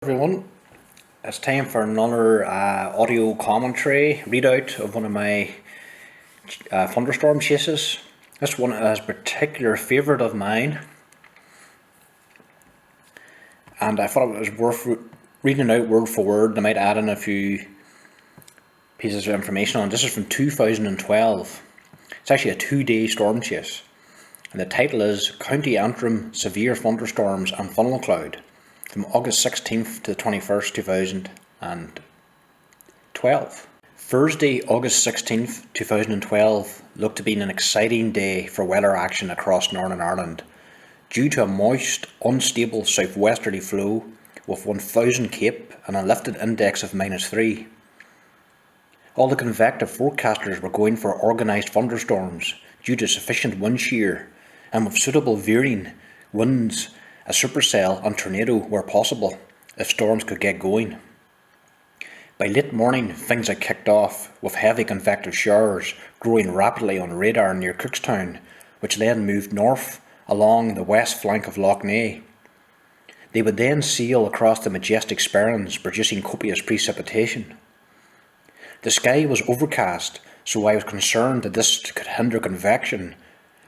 Everyone, it's time for another audio commentary readout of one of my thunderstorm chases. This one is a particular favourite of mine, and I thought it was worth reading it out word for word. I might add in a few pieces of information on. This is from 2012. It's actually a 2-day storm chase, and the title is County Antrim Severe Thunderstorms and Funnel Cloud, from August 16th to the 21st, 2012. Thursday, August 16th, 2012 looked to be an exciting day for weather action across Northern Ireland, due to a moist, unstable southwesterly flow with 1000 Cape and a lifted index of -3. All the convective forecasters were going for organised thunderstorms due to sufficient wind shear and with suitable veering winds. A supercell and tornado were possible if storms could get going. By late morning, things had kicked off with heavy convective showers growing rapidly on radar near Cookstown, which then moved north along the west flank of Lough Neagh. They would then sail across the majestic Sperrins, producing copious precipitation. The sky was overcast, so I was concerned that this could hinder convection.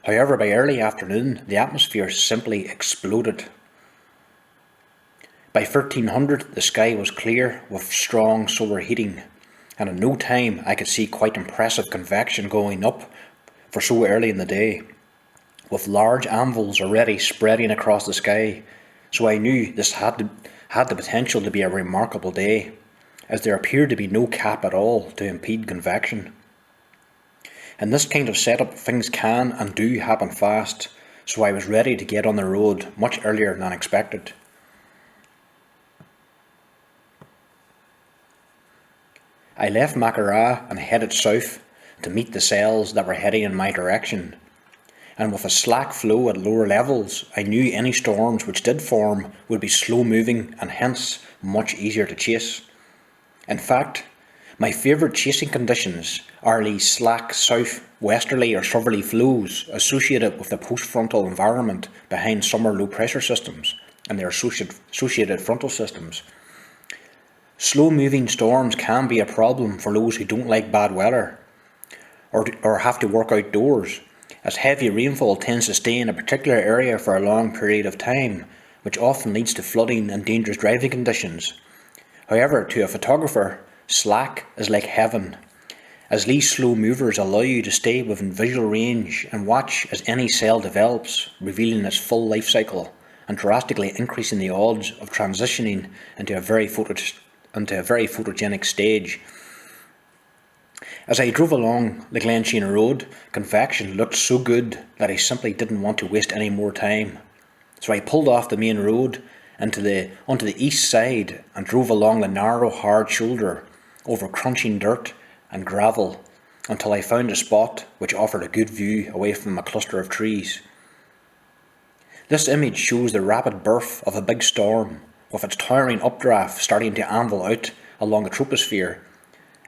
However, by early afternoon, the atmosphere simply exploded. By 1300, the sky was clear with strong solar heating, and in no time I could see quite impressive convection going up for so early in the day, with large anvils already spreading across the sky, so I knew this had the potential to be a remarkable day, as there appeared to be no cap at all to impede convection. In this kind of setup, things can and do happen fast, so I was ready to get on the road much earlier than expected. I left Maghera and headed south to meet the cells that were heading in my direction, and with a slack flow at lower levels, I knew any storms which did form would be slow moving and hence much easier to chase. In fact, my favourite chasing conditions are these slack south-westerly or southerly flows associated with the post-frontal environment behind summer low-pressure systems and their associated frontal systems. Slow-moving storms can be a problem for those who don't like bad weather or have to work outdoors, as heavy rainfall tends to stay in a particular area for a long period of time, which often leads to flooding and dangerous driving conditions. However, to a photographer, slack is like heaven, as these slow movers allow you to stay within visual range and watch as any cell develops, revealing its full life cycle and drastically increasing the odds of transitioning into a very photogenic stage. As I drove along the Glenshane road, convection looked so good that I simply didn't want to waste any more time. So I pulled off the main road onto the east side and drove along the narrow, hard shoulder over crunching dirt and gravel until I found a spot which offered a good view away from a cluster of trees. This image shows the rapid birth of a big storm, with its towering updraft starting to anvil out along the troposphere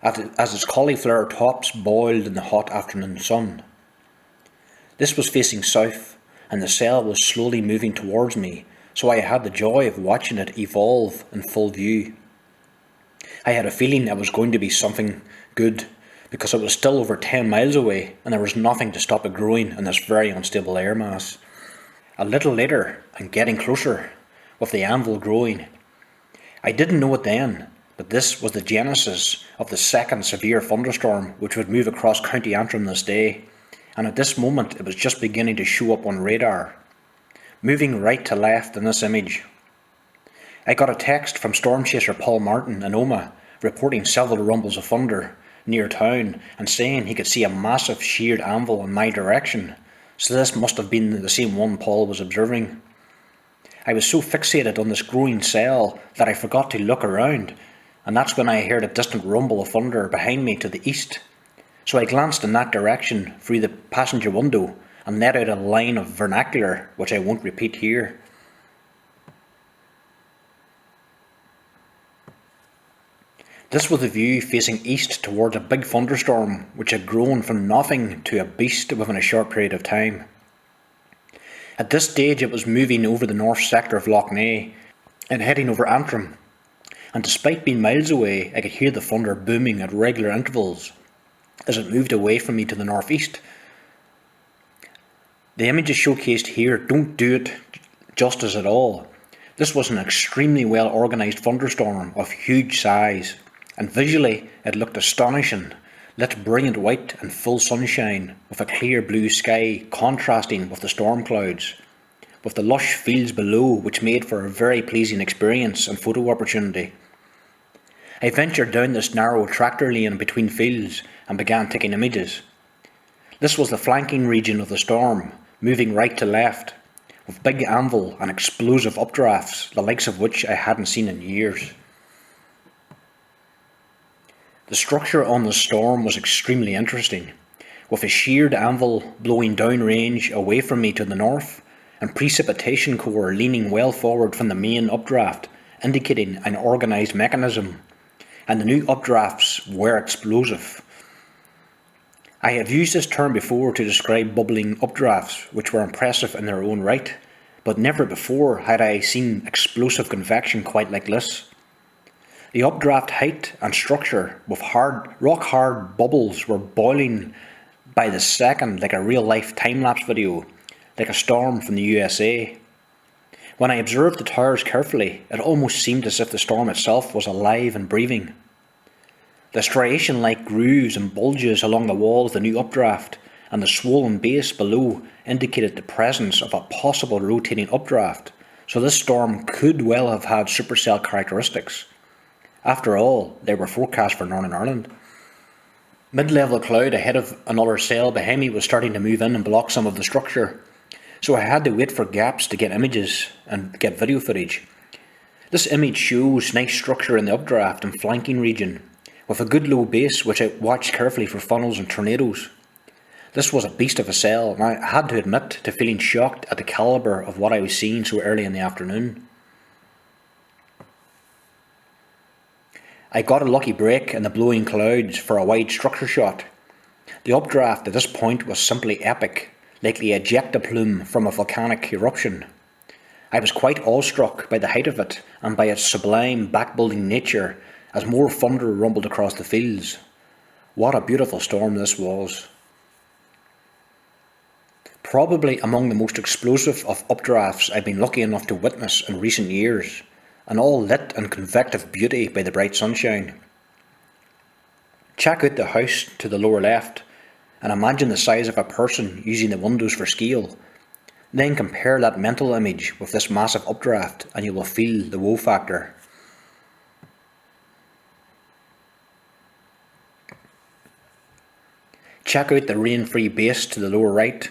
as its cauliflower tops boiled in the hot afternoon sun. This was facing south, and the cell was slowly moving towards me, so I had the joy of watching it evolve in full view. I had a feeling it was going to be something good, because it was still over 10 miles away and there was nothing to stop it growing in this very unstable air mass. A little later, and getting closer, with the anvil growing. I didn't know it then, but this was the genesis of the second severe thunderstorm which would move across County Antrim this day, and at this moment it was just beginning to show up on radar, moving right to left in this image. I got a text from storm chaser Paul Martin in Omagh reporting several rumbles of thunder near town and saying he could see a massive sheared anvil in my direction, so this must have been the same one Paul was observing. I was so fixated on this growing cell that I forgot to look around, and that's when I heard a distant rumble of thunder behind me to the east. So I glanced in that direction through the passenger window and let out a line of vernacular which I won't repeat here. This was the view facing east towards a big thunderstorm which had grown from nothing to a beast within a short period of time. At this stage it was moving over the north sector of Lough Neagh and heading over Antrim, and despite being miles away, I could hear the thunder booming at regular intervals as it moved away from me to the northeast. The images showcased here don't do it justice at all. This was an extremely well organised thunderstorm of huge size, and visually it looked astonishing, lit brilliant white and full sunshine, with a clear blue sky contrasting with the storm clouds, with the lush fields below, which made for a very pleasing experience and photo opportunity. I ventured down this narrow tractor lane between fields and began taking images. This was the flanking region of the storm, moving right to left, with big anvil and explosive updrafts, the likes of which I hadn't seen in years. The structure on the storm was extremely interesting, with a sheared anvil blowing downrange away from me to the north, and precipitation core leaning well forward from the main updraft, indicating an organised mechanism, and the new updrafts were explosive. I have used this term before to describe bubbling updrafts, which were impressive in their own right, but never before had I seen explosive convection quite like this. The updraft height and structure, with rock-hard bubbles, were boiling by the second like a real-life time-lapse video, like a storm from the USA. When I observed the towers carefully, it almost seemed as if the storm itself was alive and breathing. The striation-like grooves and bulges along the wall of the new updraft and the swollen base below indicated the presence of a possible rotating updraft, so this storm could well have had supercell characteristics. After all, they were forecast for Northern Ireland. Mid-level cloud ahead of another cell behind me was starting to move in and block some of the structure, so I had to wait for gaps to get images and get video footage. This image shows nice structure in the updraft and flanking region, with a good low base which I watched carefully for funnels and tornadoes. This was a beast of a cell, and I had to admit to feeling shocked at the calibre of what I was seeing so early in the afternoon. I got a lucky break in the blowing clouds for a wide structure shot. The updraft at this point was simply epic, like the ejecta plume from a volcanic eruption. I was quite awestruck by the height of it and by its sublime back-building nature as more thunder rumbled across the fields. What a beautiful storm this was. Probably among the most explosive of updrafts I've been lucky enough to witness in recent years, and all lit in convective beauty by the bright sunshine. Check out the house to the lower left and imagine the size of a person using the windows for scale. Then compare that mental image with this massive updraft and you will feel the woe factor. Check out the rain-free base to the lower right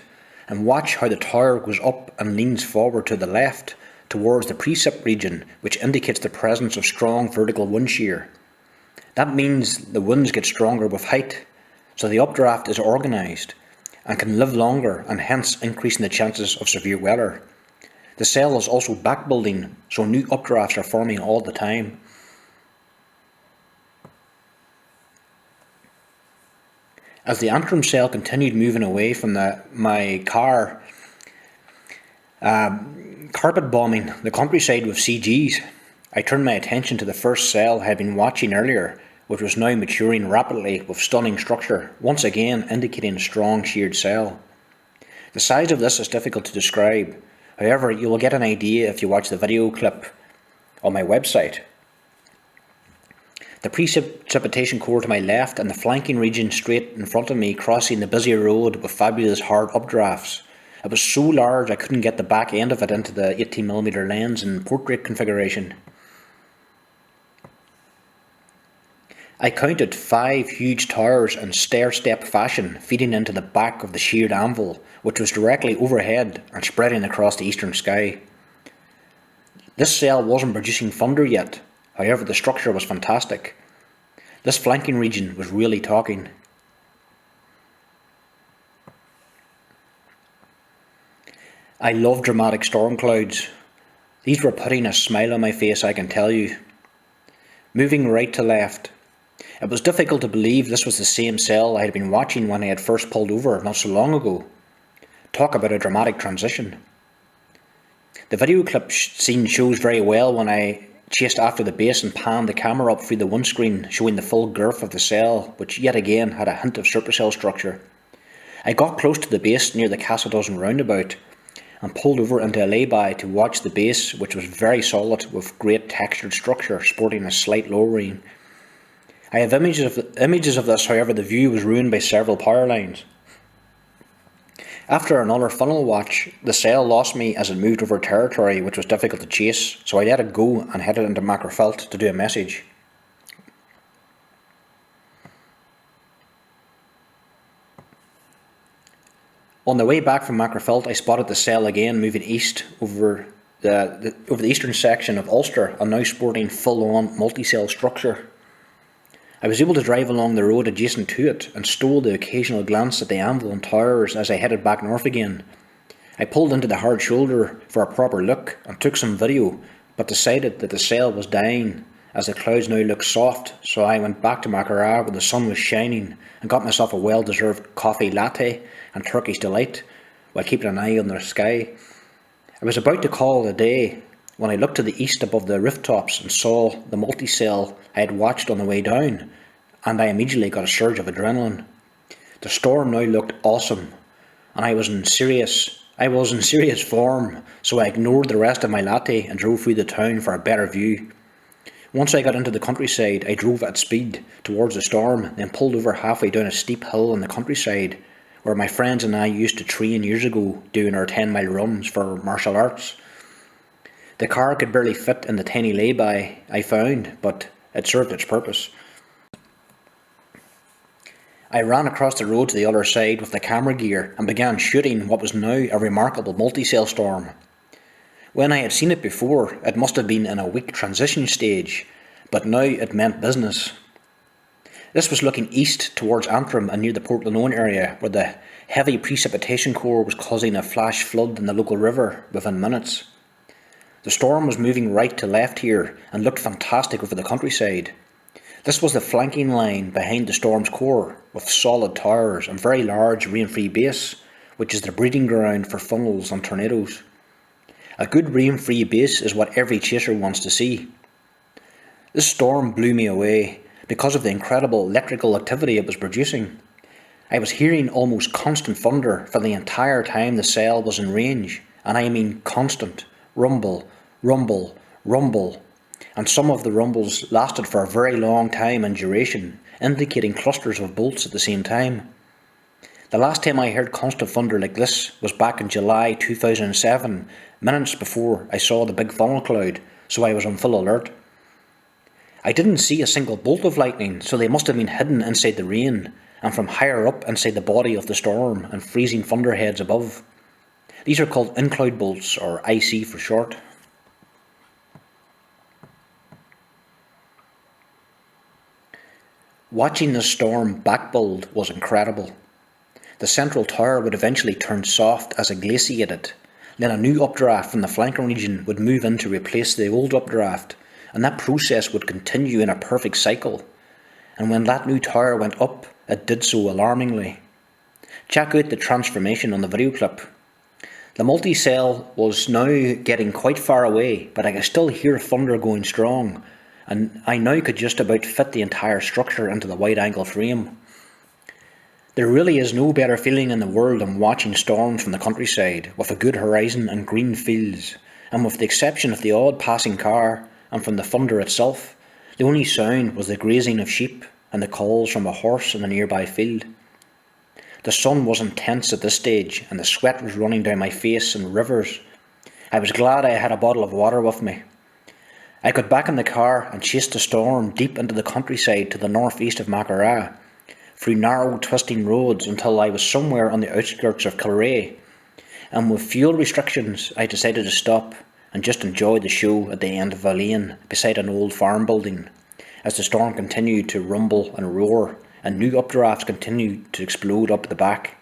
and watch how the tower goes up and leans forward to the left towards the precip region, which indicates the presence of strong vertical wind shear. That means the winds get stronger with height, so the updraft is organised and can live longer and hence increasing the chances of severe weather. The cell is also back building, so new updrafts are forming all the time. As the Antrim cell continued moving away from my car, carpet bombing the countryside with CGs, I turned my attention to the first cell I had been watching earlier, which was now maturing rapidly with stunning structure, once again indicating a strong sheared cell. The size of this is difficult to describe, however you will get an idea if you watch the video clip on my website. The precipitation core to my left and the flanking region straight in front of me crossing the busy road with fabulous hard updrafts. It was so large I couldn't get the back end of it into the 18mm lens and portrait configuration. I counted 5 huge towers in stair-step fashion feeding into the back of the sheared anvil, which was directly overhead and spreading across the eastern sky. This cell wasn't producing thunder yet, however the structure was fantastic. This flanking region was really talking. I love dramatic storm clouds. These were putting a smile on my face, I can tell you. Moving right to left. It was difficult to believe this was the same cell I had been watching when I had first pulled over not so long ago. Talk about a dramatic transition. The video clip scene shows very well when I chased after the base and panned the camera up through the windscreen, showing the full girth of the cell, which yet again had a hint of supercell structure. I got close to the base near the Castle Dozen roundabout and pulled over into a lay-by to watch the base, which was very solid with great textured structure sporting a slight lowering. I have images of this, however the view was ruined by several power lines. After another funnel watch, the cell lost me as it moved over territory which was difficult to chase, so I let it go and headed into Maghera to do a message. On the way back from Maghera, I spotted the cell again moving east over the eastern section of Ulster and now sporting full-on multi-cell structure. I was able to drive along the road adjacent to it and stole the occasional glance at the anvil and towers as I headed back north again. I pulled into the hard shoulder for a proper look and took some video, but decided that the cell was dying as the clouds now looked soft, so I went back to Maghera where the sun was shining and got myself a well-deserved coffee latte and Turkish delight while keeping an eye on the sky. I was about to call it a day when I looked to the east above the rooftops and saw the multi-cell I had watched on the way down, and I immediately got a surge of adrenaline. The storm now looked awesome, and I was in serious form, so I ignored the rest of my latte and drove through the town for a better view. Once I got into the countryside, I drove at speed towards the storm, then pulled over halfway down a steep hill in the countryside, where my friends and I used to train years ago doing our 10-mile runs for martial arts. The car could barely fit in the tiny lay-by I found, but it served its purpose. I ran across the road to the other side with the camera gear and began shooting what was now a remarkable multi-cell storm. When I had seen it before, it must have been in a weak transition stage, but now it meant business. This was looking east towards Antrim and near the Portlanone area, where the heavy precipitation core was causing a flash flood in the local river within minutes. The storm was moving right to left here and looked fantastic over the countryside. This was the flanking line behind the storm's core, with solid towers and very large rain-free base, which is the breeding ground for funnels and tornadoes. A good rain-free base is what every chaser wants to see. This storm blew me away because of the incredible electrical activity it was producing. I was hearing almost constant thunder for the entire time the cell was in range, and I mean constant. Rumble, rumble, rumble, and some of the rumbles lasted for a very long time in duration, indicating clusters of bolts at the same time. The last time I heard constant thunder like this was back in July 2007, minutes before I saw the big funnel cloud, so I was on full alert. I didn't see a single bolt of lightning, so they must have been hidden inside the rain, and from higher up inside the body of the storm and freezing thunderheads above. These are called in-cloud bolts, or IC for short. Watching the storm backbuild was incredible. The central tower would eventually turn soft as it glaciated. Then a new updraft from the flanking region would move in to replace the old updraft, and that process would continue in a perfect cycle. And when that new tower went up, it did so alarmingly. Check out the transformation on the video clip. The multi-cell was now getting quite far away, but I could still hear thunder going strong, and I now could just about fit the entire structure into the wide-angle frame. There really is no better feeling in the world than watching storms from the countryside, with a good horizon and green fields, and with the exception of the odd passing car, and from the thunder itself, the only sound was the grazing of sheep and the calls from a horse in the nearby field. The sun was intense at this stage, and the sweat was running down my face in rivers. I was glad I had a bottle of water with me. I got back in the car and chased the storm deep into the countryside to the northeast of Maghera, through narrow twisting roads until I was somewhere on the outskirts of Kilrea, and with fuel restrictions I decided to stop and just enjoy the show at the end of a lane beside an old farm building, as the storm continued to rumble and roar and new updrafts continued to explode up the back.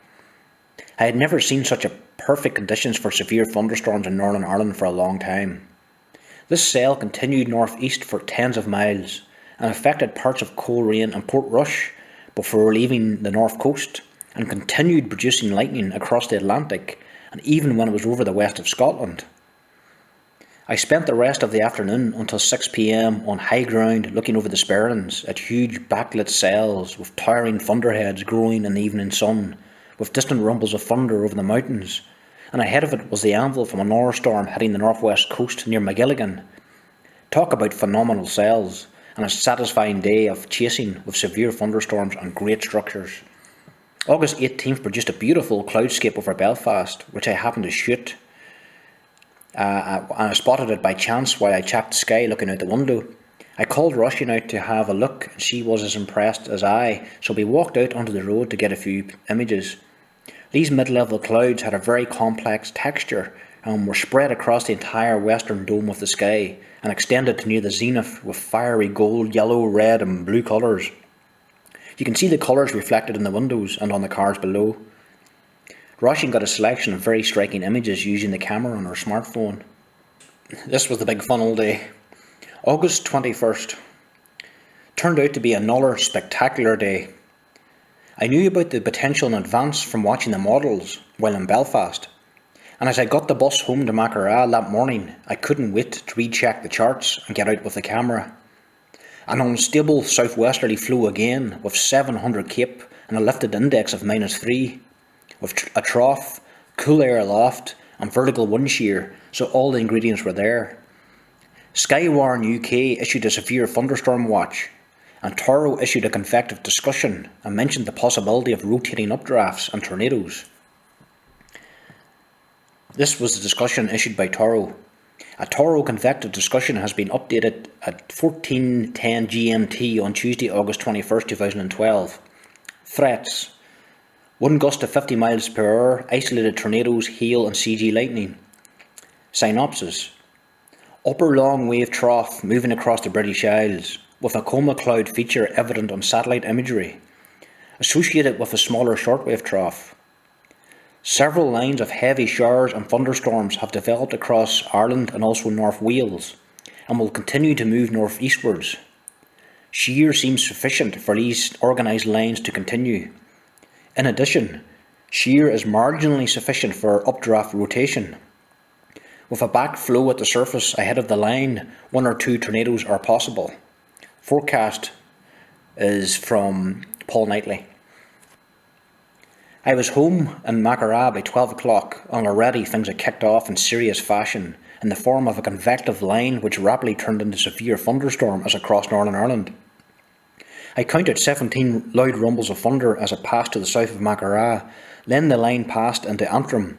I had never seen such perfect conditions for severe thunderstorms in Northern Ireland for a long time. This cell continued northeast for tens of miles and affected parts of Coleraine and Portrush before leaving the north coast, and continued producing lightning across the Atlantic and even when it was over the west of Scotland. I spent the rest of the afternoon until 6 p.m. on high ground looking over the Sperrins at huge backlit cells with towering thunderheads growing in the evening sun, with distant rumbles of thunder over the mountains, and ahead of it was the anvil from a Thunderstorm hitting the northwest coast near Maghera. Talk about phenomenal cells, and a satisfying day of chasing with severe thunderstorms and great structures. August 18th produced a beautiful cloudscape over Belfast, which I happened to shoot. And I spotted it by chance while I checked the sky looking out the window. I called Roisin out to have a look, and she was as impressed as I, so we walked out onto the road to get a few images. These mid-level clouds had a very complex texture and were spread across the entire western dome of the sky and extended to near the zenith with fiery gold, yellow, red and blue colours. You can see the colours reflected in the windows and on the cars below. Roisin got a selection of very striking images using the camera on her smartphone. This was the big fun all day. August 21st. Turned out to be another spectacular day. I knew about the potential in advance from watching the models while in Belfast, and as I got the bus home to Maghera that morning, I couldn't wait to recheck the charts and get out with the camera. An unstable southwesterly flow again, with 700 cape and a lifted index of -3. With a trough, cool air aloft and vertical wind shear, so all the ingredients were there. Skywarn UK issued a severe thunderstorm watch, and Toro issued a convective discussion and mentioned the possibility of rotating updrafts and tornadoes. This was the discussion issued by Toro. A Toro convective discussion has been updated at 14:10 GMT on Tuesday, August 21st, 2012. Threats: wind gust of 50 miles per hour, isolated tornadoes, hail and CG lightning. Synopsis: upper long wave trough moving across the British Isles, with a coma cloud feature evident on satellite imagery, associated with a smaller shortwave trough. Several lines of heavy showers and thunderstorms have developed across Ireland and also North Wales, and will continue to move northeastwards. Shear seems sufficient for these organised lines to continue. In addition, shear is marginally sufficient for updraft rotation. With a backflow at the surface ahead of the line, 1 or 2 tornadoes are possible. Forecast is from Paul Knightley. I was home in Maghera by 12 o'clock, and already things had kicked off in serious fashion, in the form of a convective line which rapidly turned into severe thunderstorm as it crossed Northern Ireland. I counted 17 loud rumbles of thunder as it passed to the south of Maghera. Then the line passed into Antrim,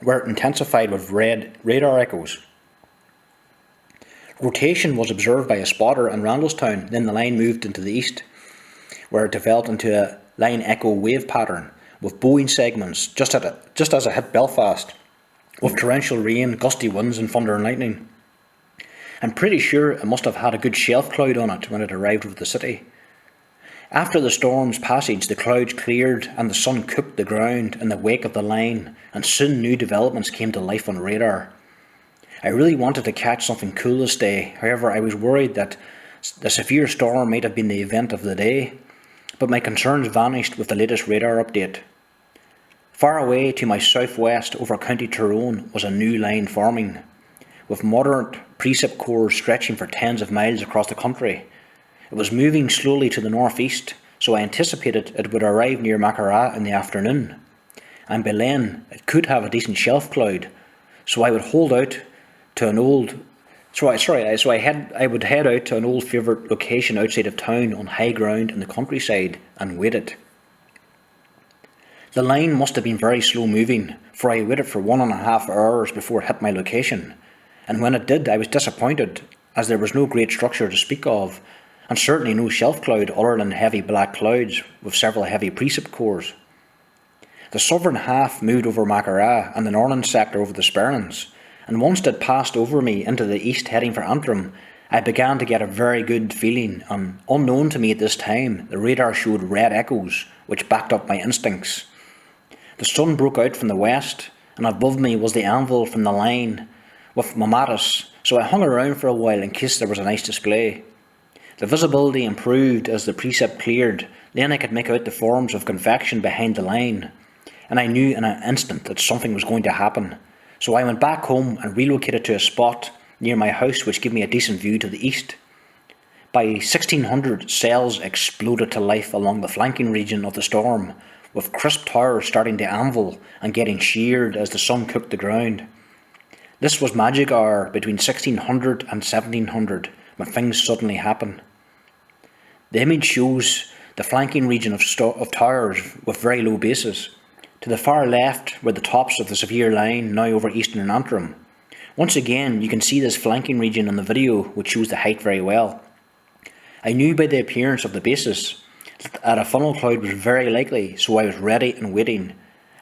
where it intensified with radar echoes. Rotation was observed by a spotter in Randalstown. Then the line moved into the east, where it developed into a line echo wave pattern, with bowing segments just as it hit Belfast, with torrential rain, gusty winds and thunder and lightning. I'm pretty sure it must have had a good shelf cloud on it when it arrived over the city. After the storm's passage, the clouds cleared and the sun cooked the ground in the wake of the line, and soon new developments came to life on radar. I really wanted to catch something cool this day. However, I was worried that the severe storm might have been the event of the day, but my concerns vanished with the latest radar update. Far away to my southwest over County Tyrone was a new line forming, with moderate precip cores stretching for tens of miles across the country. It was moving slowly to the northeast, so I anticipated it would arrive near Maghera in the afternoon, and by then it could have a decent shelf cloud, so I would hold out to an old I would head out to an old favourite location outside of town on high ground in the countryside and waited. The line must have been very slow moving, for I waited for 1.5 hours before it hit my location, and when it did I was disappointed, as there was no great structure to speak of, and certainly no shelf cloud other than heavy black clouds with several heavy precip cores. The southern half moved over Maghera and the northern sector over the Sperrins, and once it passed over me into the east heading for Antrim, I began to get a very good feeling, and unknown to me at this time, the radar showed red echoes which backed up my instincts. The sun broke out from the west, and above me was the anvil from the line with Mamatis, so I hung around for a while in case there was a nice display. The visibility improved as the precip cleared. Then I could make out the forms of convection behind the line, and I knew in an instant that something was going to happen. So I went back home and relocated to a spot near my house which gave me a decent view to the east. By 1600, cells exploded to life along the flanking region of the storm, with crisp towers starting to anvil and getting sheared as the sun cooked the ground. This was magic hour between 1600 and 1700, when things suddenly happen. The image shows the flanking region of towers with very low bases. To the far left were the tops of the severe line, now over Eastern Antrim. Once again, you can see this flanking region in the video, which shows the height very well. I knew by the appearance of the bases that a funnel cloud was very likely, so I was ready and waiting.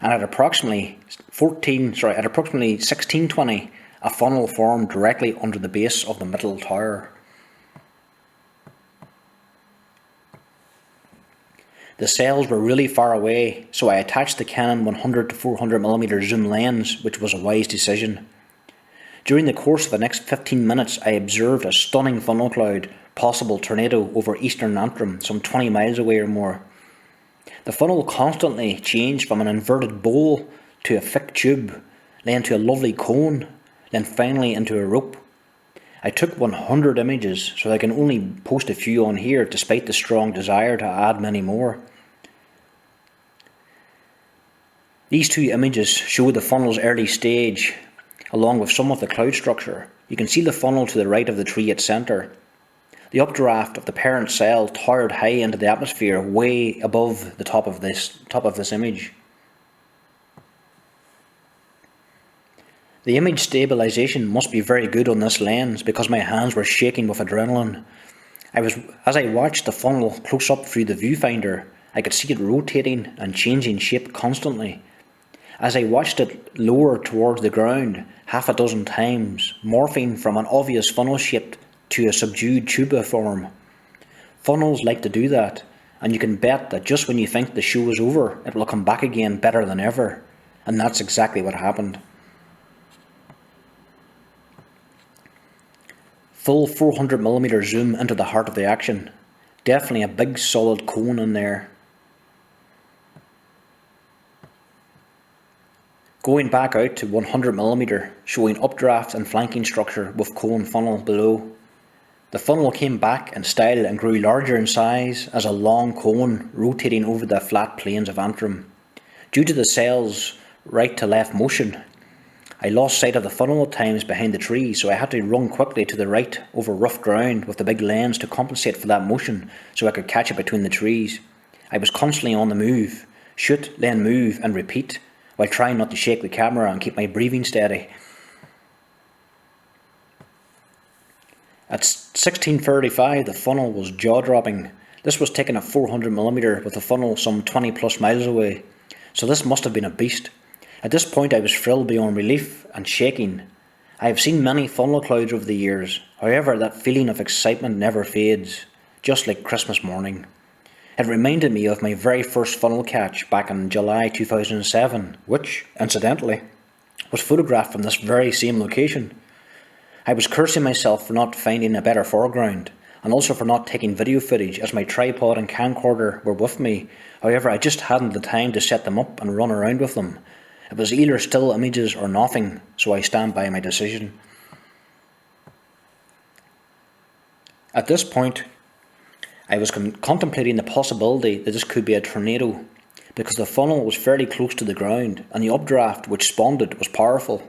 And at approximately 1620, a funnel formed directly under the base of the middle tower. The cells were really far away, so I attached the Canon 100 to 400mm zoom lens, which was a wise decision. During the course of the next 15 minutes, I observed a stunning funnel cloud, possible tornado, over Eastern Antrim, some 20 miles away or more. The funnel constantly changed from an inverted bowl to a thick tube, then to a lovely cone, then finally into a rope. I took 100 images, so I can only post a few on here, despite the strong desire to add many more. These two images show the funnel's early stage, along with some of the cloud structure. You can see the funnel to the right of the tree at centre. The updraft of the parent cell towered high into the atmosphere, way above the top of this image. The image stabilisation must be very good on this lens, because my hands were shaking with adrenaline. As I watched the funnel close up through the viewfinder, I could see it rotating and changing shape constantly. As I watched it lower towards the ground half a dozen times, morphing from an obvious funnel shape to a subdued tuba form. Funnels like to do that, and you can bet that just when you think the show is over, it will come back again better than ever. And that's exactly what happened. Full 400mm zoom into the heart of the action. Definitely a big solid cone in there. Going back out to 100mm, showing updraft and flanking structure with cone funnel below. The funnel came back in style and grew larger in size as a long cone rotating over the flat plains of Antrim. Due to the cell's right to left motion, I lost sight of the funnel at times behind the tree, so I had to run quickly to the right over rough ground with the big lens to compensate for that motion so I could catch it between the trees. I was constantly on the move, shoot, then move and repeat, while trying not to shake the camera and keep my breathing steady. At 16:35, the funnel was jaw-dropping. This was taken at 400mm with the funnel some 20 plus miles away, so this must have been a beast. At this point I was thrilled beyond relief and shaking. I have seen many funnel clouds over the years, however that feeling of excitement never fades, just like Christmas morning. It reminded me of my very first funnel catch back in July 2007, which, incidentally, was photographed from this very same location. I was cursing myself for not finding a better foreground, and also for not taking video footage as my tripod and camcorder were with me. However, I just hadn't the time to set them up and run around with them. It was either still images or nothing, so I stand by my decision. At this point, I was contemplating the possibility that this could be a tornado, because the funnel was fairly close to the ground and the updraft which spawned it was powerful.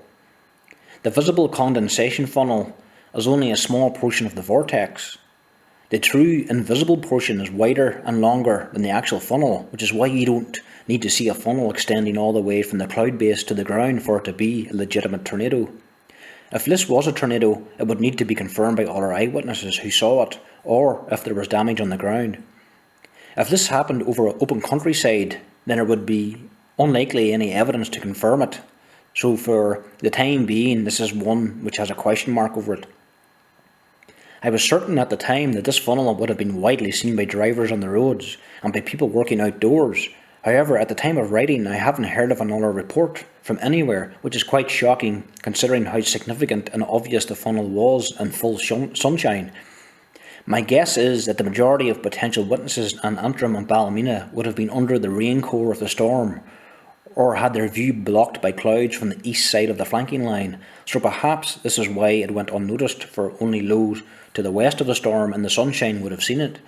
The visible condensation funnel is only a small portion of the vortex. The true invisible portion is wider and longer than the actual funnel, which is why you don't need to see a funnel extending all the way from the cloud base to the ground for it to be a legitimate tornado. If this was a tornado, it would need to be confirmed by other eyewitnesses who saw it, or if there was damage on the ground. If this happened over an open countryside, then there would be unlikely any evidence to confirm it. So for the time being, this is one which has a question mark over it. I was certain at the time that this funnel would have been widely seen by drivers on the roads and by people working outdoors. However, at the time of writing, I haven't heard of another report from anywhere, which is quite shocking considering how significant and obvious the funnel was in full sunshine. My guess is that the majority of potential witnesses in Antrim and Ballymena would have been under the rain core of the storm, or had their view blocked by clouds from the east side of the flanking line, so perhaps this is why it went unnoticed, for only those to the west of the storm and the sunshine would have seen it.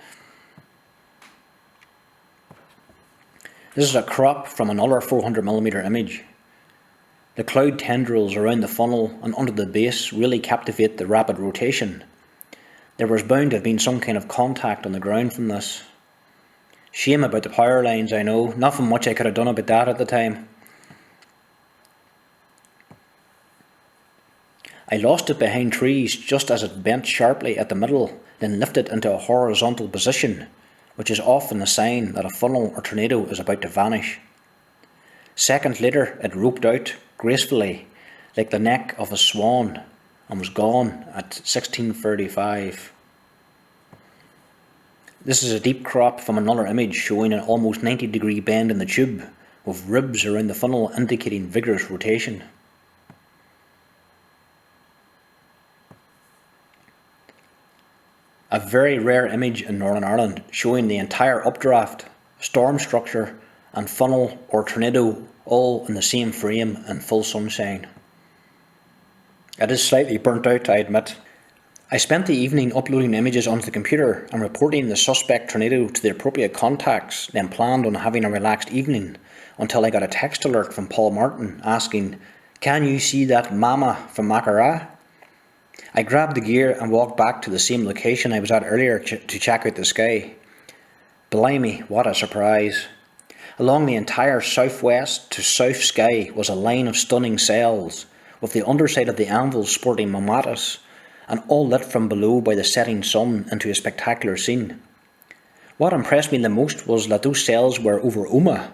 This is a crop from another 400mm image. The cloud tendrils around the funnel and under the base really captivate the rapid rotation. There was bound to have been some kind of contact on the ground from this. Shame about the power lines, I know. Nothing much I could have done about that at the time. I lost it behind trees just as it bent sharply at the middle, then lifted into a horizontal position, which is often a sign that a funnel or tornado is about to vanish. Seconds later, it roped out gracefully, like the neck of a swan, and was gone at 16:35. This is a deep crop from another image showing an almost 90-degree bend in the tube, with ribs around the funnel indicating vigorous rotation. A very rare image in Northern Ireland showing the entire updraft, storm structure and funnel or tornado all in the same frame in full sunshine. It is slightly burnt out, I admit. I spent the evening uploading images onto the computer and reporting the suspect tornado to the appropriate contacts, then planned on having a relaxed evening until I got a text alert from Paul Martin asking, "Can you see that mama from Maghera?" I grabbed the gear and walked back to the same location I was at earlier to check out the sky. Blimey, what a surprise. Along the entire southwest to south sky was a line of stunning cells, with the underside of the anvil sporting mammatus, and all lit from below by the setting sun into a spectacular scene. What impressed me the most was that those cells were over Omagh,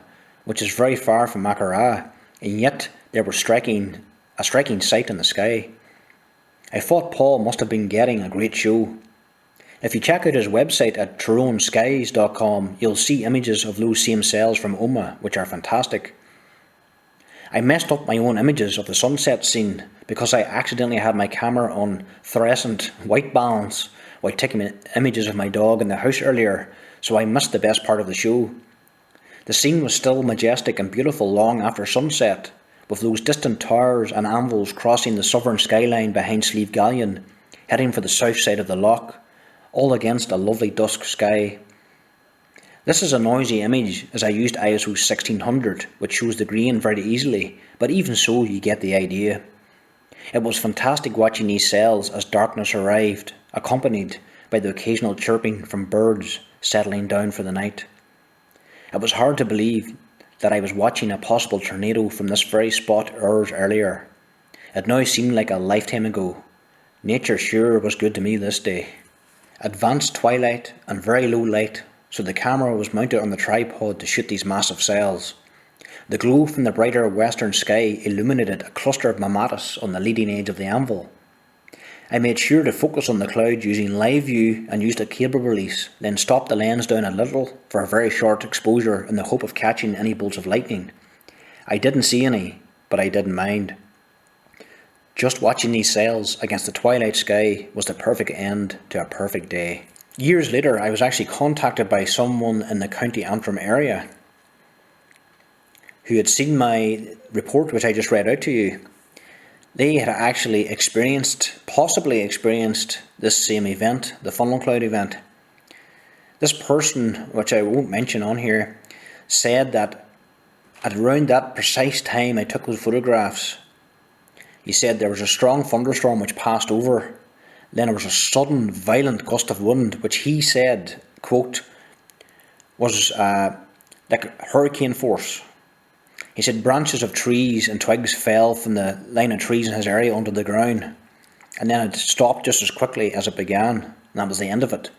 which is very far from Maghera, and yet they were a striking sight in the sky. I thought Paul must have been getting a great show. If you check out his website at tyroneskies.com, you'll see images of those same cells from Omagh, which are fantastic. I messed up my own images of the sunset scene because I accidentally had my camera on fluorescent white balance while taking images of my dog in the house earlier, so I missed the best part of the show. The scene was still majestic and beautiful long after sunset, with those distant towers and anvils crossing the southern skyline behind Slieve Galleon, heading for the south side of the loch, all against a lovely dusk sky. This is a noisy image as I used ISO 1600, which shows the grain very easily, but even so you get the idea. It was fantastic watching these cells as darkness arrived, accompanied by the occasional chirping from birds settling down for the night. It was hard to believe that I was watching a possible tornado from this very spot hours earlier. It now seemed like a lifetime ago. Nature sure was good to me this day. Advanced twilight and very low light, so the camera was mounted on the tripod to shoot these massive cells. The glow from the brighter western sky illuminated a cluster of mammatus on the leading edge of the anvil. I made sure to focus on the cloud using live view and used a cable release, then stopped the lens down a little for a very short exposure in the hope of catching any bolts of lightning. I didn't see any, but I didn't mind. Just watching these cells against the twilight sky was the perfect end to a perfect day. Years later, I was actually contacted by someone in the County Antrim area who had seen my report, which I just read out to you. They had actually possibly experienced this same event, the funnel cloud event. This person, which I won't mention on here, said that at around that precise time I took those photographs, he said there was a strong thunderstorm which passed over. Then there was a sudden violent gust of wind, which he said, quote, was like hurricane force. He said branches of trees and twigs fell from the line of trees in his area onto the ground, and then it stopped just as quickly as it began, and that was the end of it.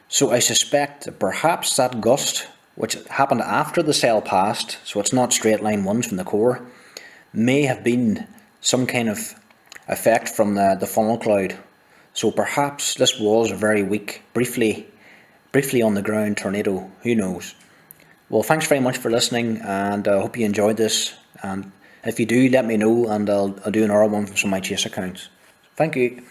So I suspect that perhaps that gust, which happened after the cell passed, so it's not straight line ones from the core, may have been some kind of effect from the funnel cloud. So perhaps this was a very weak, briefly on the ground tornado, who knows. Well, thanks very much for listening, and I hope you enjoyed this, and if you do, let me know, and I'll do another one from some of my chase accounts. Thank you.